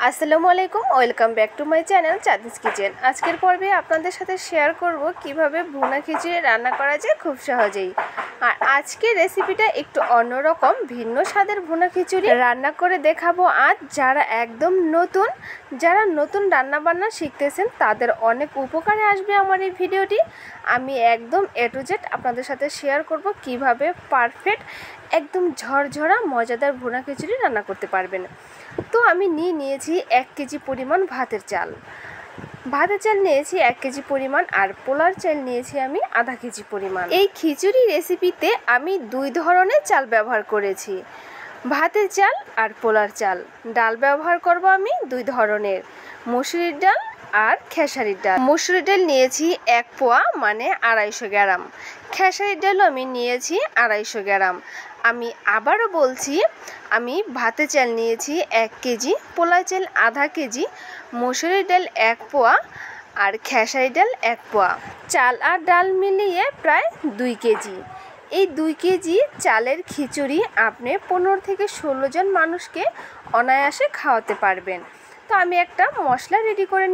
আসসালামু আলাইকুম, welcome back to my channel Chandi's kitchen. আজকের পর্বে আপনাদের সাথে শেয়ার করব কিভাবে ভুনা খিচুড়ি রান্না করা যায় খুব সহজেই। আর আজকের রেসিপিটা একটু অন্যরকম, ভিন্ন স্বাদের ভুনা খিচুড়ি রান্না করে দেখাবো আজ। যারা নতুন রান্নাবান্না শিখতেছেন তাদের অনেক উপকারে আসবে আমার এই ভিডিওটি। আমি একদম এ টু জেড আপনাদের সাথে শেয়ার করব কিভাবে পারফেক্ট একদম ঝরঝরা মজাদার ভুনা খিচুড়ি রান্না করতে পারবেন। তো আমি নিয়েছি 1 কেজি পরিমাণ ভাতের চাল নিয়েছি 1 কেজি পরিমাণ, আর পোলার চাল নিয়েছি আমি আধা কেজি পরিমাণ। এই খিচুড়ি রেসিপিতে আমি 2 ধরনের চাল ব্যবহার করেছি, ভাতের চাল আর পোলার চাল। ডাল ব্যবহার করব আমি 2 ধরনের, মসুরির ডাল আর খেসারির ডাল। মসুরির ডাল নিয়েছি 1 পোয়া মানে 250 গ্রাম, খেসারির ডালও আমি নিয়েছি 250 গ্রাম। আমি আবারও বলছি, আমি ভাতের চাল নিয়েছি 1 কেজি, পোলার চাল আধা কেজি, মসুরির ডাল 1 পোয়া আর খেসারির ডাল 1 পোয়া। চাল আর ডাল মিলিয়ে প্রায় 2 কেজি। এই 2 কেজি চালের খিচুড়ি আপনি 15 থেকে 16 জন মানুষকে অনায়াসে খাওয়াতে পারবেন। তো আমি একটা মশলা রেডি করে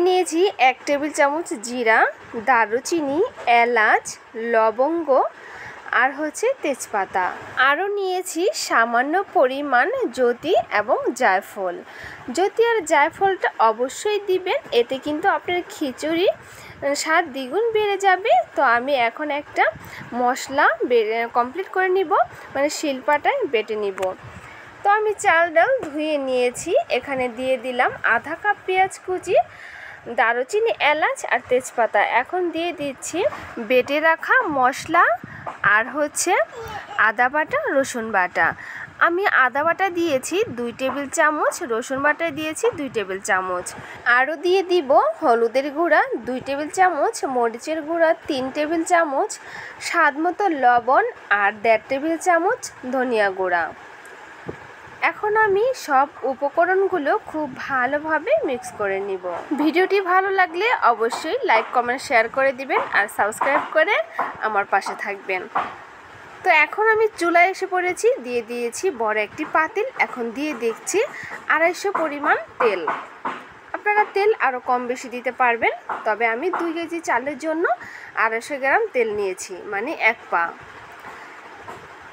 নিয়েছি 1 টেবিল চামচ জিরা, দারুচিনি, এলাচ, লবঙ্গ আর তেজপাতা। আরও নিয়েছি সামান্য পরিমাণ জ্যোতি এবং জায়ফল। জ্যোতি আর জায়ফলটা অবশ্যই দিবেন, এতে কিন্তু আপনার খিচুড়ি স্বাদ দ্বিগুণ বেড়ে যাবে। তো আমি এখন একটা মশলা কমপ্লিট করে নিব, মানে শিলপাটায় বেটে নিব। তো আমি চাল ডাল ধুয়ে নিয়েছি, এখানে দিয়ে দিলাম আধা কাপ পেঁয়াজ কুচি, দারুচিনি, এলাচ আর তেজপাতা। এখন দিয়ে দিচ্ছি বেটে রাখা মশলা আর আদা বাটা, রসুন বাটা। আমি আদা বাটা দিয়েছি 2 টেবিল চামচ, রসুন বাটা দিয়েছি 2 টেবিল চামচ। আরও দিয়ে দিব হলুদের গুঁড়া 2 টেবিল চামচ, মরিচের গুঁড়া 3 টেবিল চামচ, স্বাদ মতো লবণ আর 1.5 টেবিল চামচ ধনিয়া গুঁড়া। এখন আমি সব উপকরণগুলো খুব ভালোভাবে মিক্স করে নিব। ভিডিওটি ভালো লাগলে অবশ্যই লাইক, কমেন্ট, শেয়ার করে দিবেন আর সাবস্ক্রাইব করে আমার পাশে থাকবেন। তো এখন আমি চুলায় এসে পড়েছি, দিয়ে দিয়েছি বড় একটি পাতিল। এখন দিয়ে দেখছি 250 পরিমাণ তেল। আপনারা তেল আরও কম বেশি দিতে পারবেন, তবে আমি 2 কেজি চালের জন্য 250 গ্রাম তেল নিয়েছি, মানে 1 পা।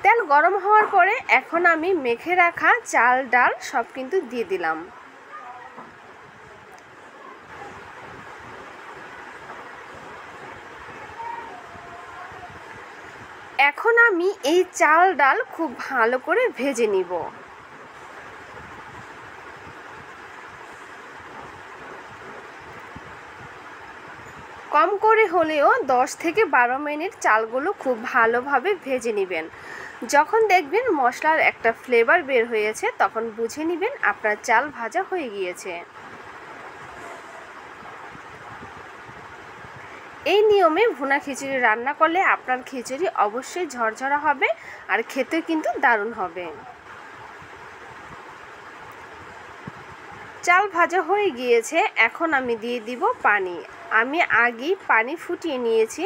তেল গরম হওয়ার পরে এখন আমি মেখে রাখা চাল ডাল সব কিন্তু দিয়ে দিলাম। এখন আমি এই চাল ডাল খুব ভালো করে ভেজে নিব। কম করে হলেও 10 থেকে 12 মিনিট চালগুলো খুব ভালোভাবে ভেজে নেবেন। যখন দেখবেন মশলার একটা ফ্লেভার বের হয়েছে, তখন বুঝে নেবেন আপনার চাল ভাজা হয়ে গিয়েছে। এই নিয়মে ভুনা খিচুড়ি রান্না করলে আপনার খিচুড়ি অবশ্যই ঝরঝরা হবে আর খেতে কিন্তু দারুণ হবে। চাল ভাজা হয়ে গিয়েছে, এখন আমি দিয়ে দিব পানি। আমি আগেই পানি ফুটিয়ে নিয়েছি,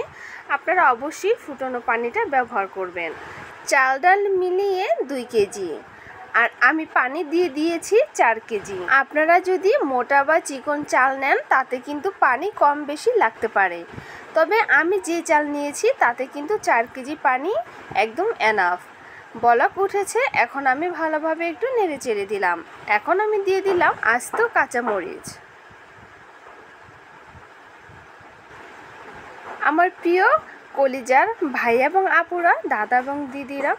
আপনারা অবশ্যই ফুটানো পানিটা ব্যবহার করবেন। চাল ডাল মিলিয়ে 2 কেজি আর আমি পানি দিয়ে দিয়েছি 4 কেজি। আপনারা যদি মোটা বা চিকন চাল নেন তাতে কিন্তু পানি কম বেশি লাগতে পারে, তবে আমি যে চাল নিয়েছি তাতে কিন্তু 4 কেজি পানি একদম এনাফ। বলক উঠেছে, এখন আমি ভালোভাবে একটু নেড়ে চেড়ে দিলাম। এখন আমি দিয়ে দিলাম আস্ত কাঁচামরিচ। আমার প্রিয় কলিজার ভাই এবং আপুরা, দাদা এবং দিদিরা,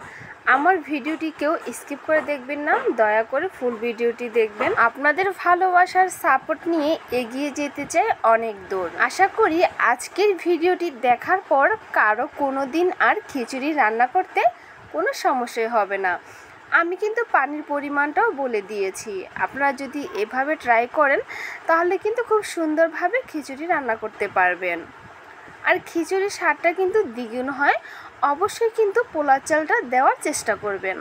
আমার ভিডিওটি কেউ স্কিপ করে দেখবেন না, দয়া করে ফুল ভিডিওটি দেখবেন। আপনাদের ভালোবাসার সাপোর্ট নিয়ে এগিয়ে যেতে চাই অনেক দূর। আশা করি আজকের ভিডিওটি দেখার পর কারো কোনো দিন আর খিচুড়ি রান্না করতে কোনো সমস্যাই হবে না। আমি কিন্তু পানির পরিমাণটাও বলে দিয়েছি, আপনারা যদি এভাবে ট্রাই করেন তাহলে কিন্তু খুব সুন্দরভাবে খিচুড়ি রান্না করতে পারবেন। আর খিচুড়ির স্বাদটা কিন্তু দ্বিগুণ হয়। অবশ্যই কিন্তু পোলার চালটা দেওয়ার চেষ্টা করবেন।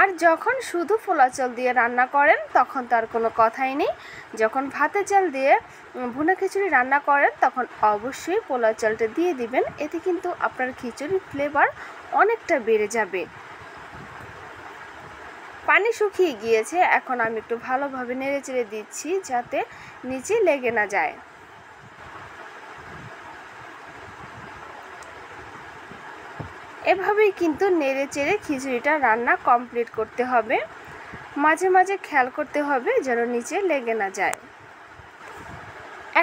আর যখন শুধু পোলার চাল দিয়ে রান্না করেন তখন তার কোনো কথাই নেই। যখন ভাতের চাল দিয়ে ভুনা খিচুড়ি রান্না করেন তখন অবশ্যই পোলার চালটা দিয়ে দিবেন, এতে কিন্তু আপনার খিচুড়ির ফ্লেভার অনেকটা বেড়ে যাবে। পানি শুকিয়ে গিয়েছে। এখন আমি একটু ভালোভাবে নেড়েচেড়ে দিচ্ছি যাতে নিচে লেগে না যায়। এভাবেই কিন্তু নেড়েচেড়ে খিচুড়িটা রান্না কমপ্লিট করতে হবে। মাঝে মাঝে খেয়াল করতে হবে যেন নিচে লেগে না যায়।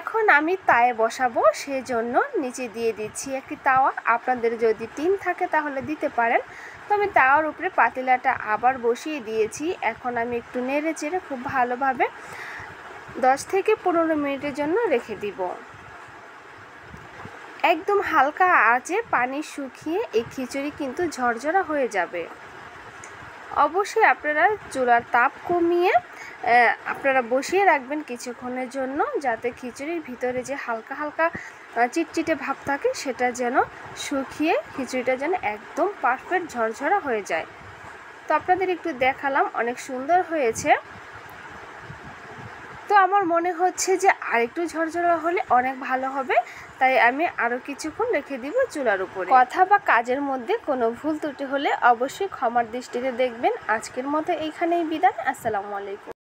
এখন আমি তায়ে বসাবো, সেজন্য নিচে দিয়ে দিচ্ছি একটি তাওয়া। আপনাদের যদি টিন থাকে তাহলে দিতে পারেন। তো আমি তাওয়ার উপরে পাতিলাটা আবার বসিয়ে দিয়েছি। এখন আমি একটু নেড়ে চেড়ে খুব ভালোভাবে 10 থেকে 15 মিনিটের জন্য রেখে দিব। একদম হালকা আঁচে পানি শুকিয়ে এই খিচুড়ি কিন্তু ঝরঝরা হয়ে যাবে। অবশ্যই আপনারা চুলার তাপ কমিয়ে আপনারা বসিয়ে রাখবেন কিছুক্ষণের জন্য, যাতে খিচুড়ির ভিতরে যে হালকা হালকা চিটচিটে ভাব থাকে সেটা যেন শুকিয়ে খিচুড়িটা যেন একদম পারফেক্ট ঝরঝরা হয়ে যায়। তো আপনাদের একটু দেখালাম, অনেক সুন্দর হয়েছে। তো আমার মনে হচ্ছে যে আরেকটু ঝরঝরা হলে অনেক ভালো হবে, তাই আমি আরও কিছুক্ষণ রেখে দিব চুলার উপরে। কথা বা কাজের মধ্যে কোনো ভুল ত্রুটি হলে অবশ্যই ক্ষমার দৃষ্টিতে দেখবেন। আজকের মতো এইখানেই বিদায়। আসসালামু আলাইকুম।